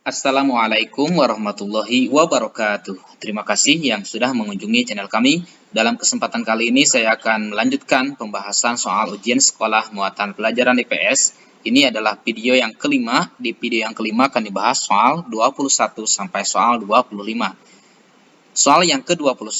Assalamualaikum warahmatullahi wabarakatuh. Terima kasih yang sudah mengunjungi channel kami. Dalam kesempatan kali ini saya akan melanjutkan pembahasan soal ujian sekolah muatan pelajaran IPS. Ini adalah video yang kelima. Di video yang kelima akan dibahas soal 21 sampai soal 25. Soal yang ke-21,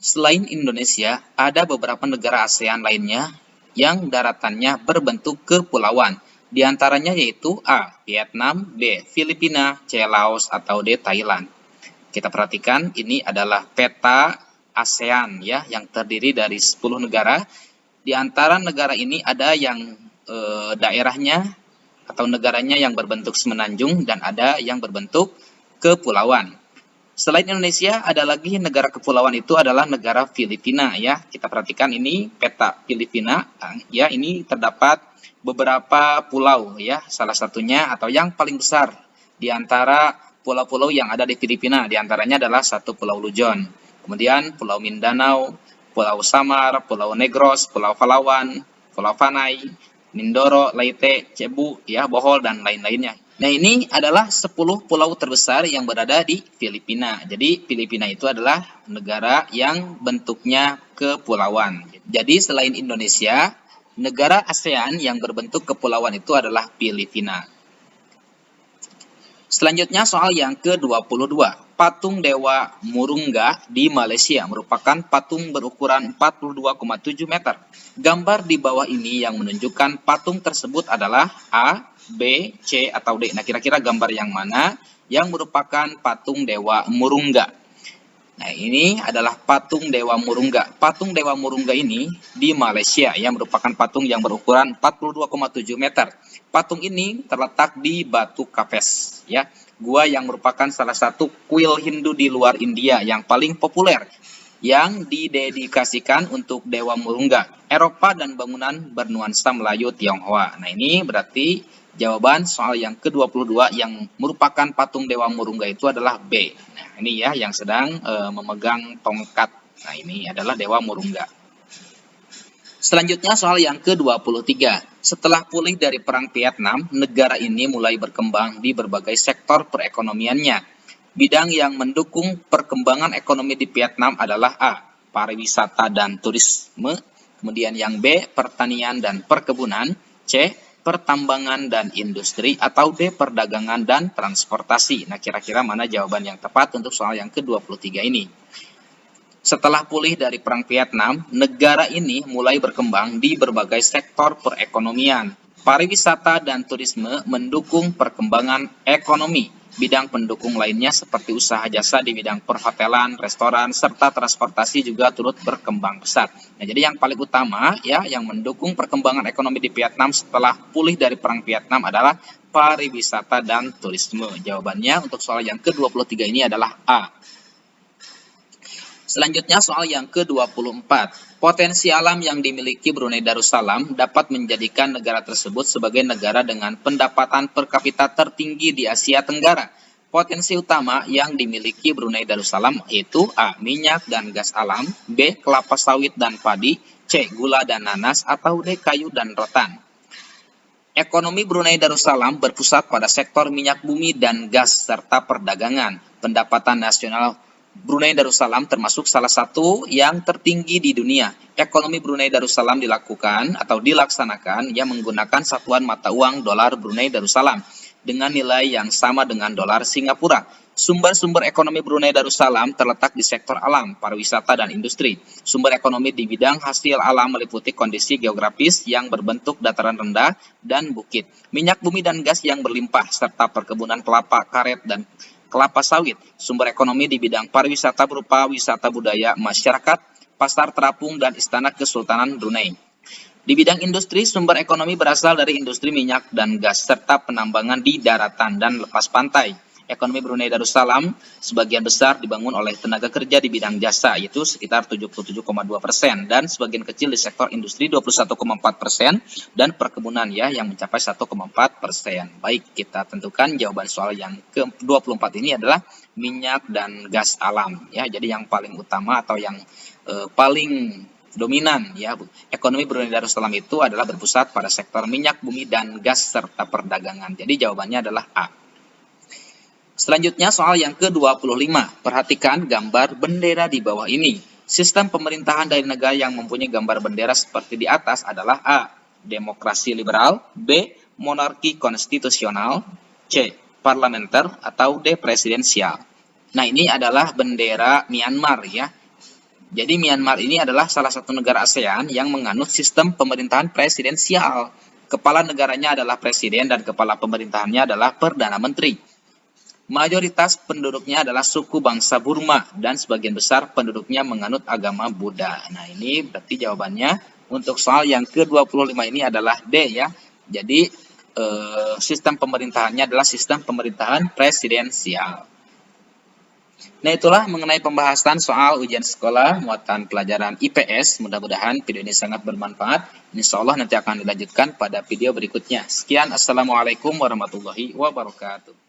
selain Indonesia, ada beberapa negara ASEAN lainnya yang daratannya berbentuk kepulauan. Di antaranya yaitu A. Vietnam, B. Filipina, C. Laos, atau D. Thailand. Kita perhatikan ini adalah peta ASEAN ya, yang terdiri dari 10 negara. Di antara negara ini ada yang daerahnya atau negaranya yang berbentuk semenanjung dan ada yang berbentuk kepulauan. Selain Indonesia, ada lagi negara kepulauan itu adalah negara Filipina ya. Kita perhatikan ini peta Filipina ya, ini terdapat beberapa pulau ya, salah satunya atau yang paling besar di antara pulau-pulau yang ada di Filipina, di antaranya adalah satu Pulau Luzon, kemudian Pulau Mindanao, Pulau Samar, Pulau Negros, Pulau Palawan, Pulau Panay, Mindoro, Leyte, Cebu, ya, Bohol, dan lain-lainnya. Nah, ini adalah 10 pulau terbesar yang berada di Filipina. Jadi, Filipina itu adalah negara yang bentuknya kepulauan. Jadi, selain Indonesia, negara ASEAN yang berbentuk kepulauan itu adalah Filipina. Selanjutnya soal yang ke-22. Patung Dewa Murungga di Malaysia merupakan patung berukuran 42,7 meter. Gambar di bawah ini yang menunjukkan patung tersebut adalah A, B, C, atau D. Nah, kira-kira gambar yang mana yang merupakan patung Dewa Murungga? Nah, ini adalah patung Dewa Murungga. Patung Dewa Murungga ini di Malaysia yang merupakan patung yang berukuran 42,7 meter. Patung ini terletak di Batu Kapes, ya, gua yang merupakan salah satu kuil Hindu di luar India yang paling populer, yang didedikasikan untuk Dewa Murungga, Eropa dan bangunan bernuansa Melayu Tionghoa. Nah, ini berarti jawaban soal yang ke-22 yang merupakan patung Dewa Murungga itu adalah B. Nah, ini ya yang sedang memegang tongkat. Nah, ini adalah Dewa Murungga. Selanjutnya soal yang ke-23. Setelah pulih dari Perang Vietnam, negara ini mulai berkembang di berbagai sektor perekonomiannya. Bidang yang mendukung perkembangan ekonomi di Vietnam adalah A. Pariwisata dan turisme. Kemudian yang B. Pertanian dan perkebunan. C. Pertambangan dan industri. Atau D. Perdagangan dan transportasi. Nah, kira-kira mana jawaban yang tepat untuk soal yang ke-23 ini? Setelah pulih dari Perang Vietnam, negara ini mulai berkembang di berbagai sektor perekonomian. Pariwisata dan turisme mendukung perkembangan ekonomi. Bidang pendukung lainnya seperti usaha jasa di bidang perhotelan, restoran, serta transportasi juga turut berkembang pesat. Nah, jadi yang paling utama ya yang mendukung perkembangan ekonomi di Vietnam setelah pulih dari Perang Vietnam adalah pariwisata dan turisme. Jawabannya untuk soal yang ke-23 ini adalah A. Selanjutnya soal yang ke-24. Potensi alam yang dimiliki Brunei Darussalam dapat menjadikan negara tersebut sebagai negara dengan pendapatan per kapita tertinggi di Asia Tenggara. Potensi utama yang dimiliki Brunei Darussalam yaitu A. Minyak dan gas alam, B. Kelapa sawit dan padi, C. Gula dan nanas, atau D. Kayu dan rotan. Ekonomi Brunei Darussalam berpusat pada sektor minyak bumi dan gas serta perdagangan. Pendapatan nasional Brunei Darussalam termasuk salah satu yang tertinggi di dunia. Ekonomi Brunei Darussalam dilaksanakan yang menggunakan satuan mata uang dolar Brunei Darussalam dengan nilai yang sama dengan dolar Singapura. Sumber-sumber ekonomi Brunei Darussalam terletak di sektor alam, pariwisata, dan industri. Sumber ekonomi di bidang hasil alam meliputi kondisi geografis yang berbentuk dataran rendah dan bukit, minyak bumi dan gas yang berlimpah, serta perkebunan kelapa, karet, dan kelapa sawit. Sumber ekonomi di bidang pariwisata berupa wisata budaya masyarakat, pasar terapung, dan istana Kesultanan Brunei. Di bidang industri, sumber ekonomi berasal dari industri minyak dan gas, serta penambangan di daratan dan lepas pantai. Ekonomi Brunei Darussalam sebagian besar dibangun oleh tenaga kerja di bidang jasa, yaitu sekitar 77,2%, dan sebagian kecil di sektor industri 21,4%, dan perkebunan ya yang mencapai 1,4%. Baik, kita tentukan jawaban soal yang ke-24 ini adalah minyak dan gas alam ya. Jadi yang paling utama atau yang paling dominan ya ekonomi Brunei Darussalam itu adalah berpusat pada sektor minyak bumi dan gas serta perdagangan. Jadi jawabannya adalah A. Selanjutnya soal yang ke-25. Perhatikan gambar bendera di bawah ini. Sistem pemerintahan dari negara yang mempunyai gambar bendera seperti di atas adalah A. Demokrasi liberal, B. Monarki konstitusional, C. Parlementer, atau D. Presidensial. Nah, ini adalah bendera Myanmar ya. Jadi Myanmar ini adalah salah satu negara ASEAN yang menganut sistem pemerintahan presidensial. Kepala negaranya adalah presiden dan kepala pemerintahannya adalah perdana menteri. Mayoritas penduduknya adalah suku bangsa Burma dan sebagian besar penduduknya menganut agama Buddha. Nah, ini berarti jawabannya untuk soal yang ke-25 ini adalah D ya. Jadi sistem pemerintahannya adalah sistem pemerintahan presidensial. Nah, itulah mengenai pembahasan soal ujian sekolah muatan pelajaran IPS. Mudah-mudahan video ini sangat bermanfaat. Insya Allah nanti akan dilanjutkan pada video berikutnya. Sekian, Assalamualaikum warahmatullahi wabarakatuh.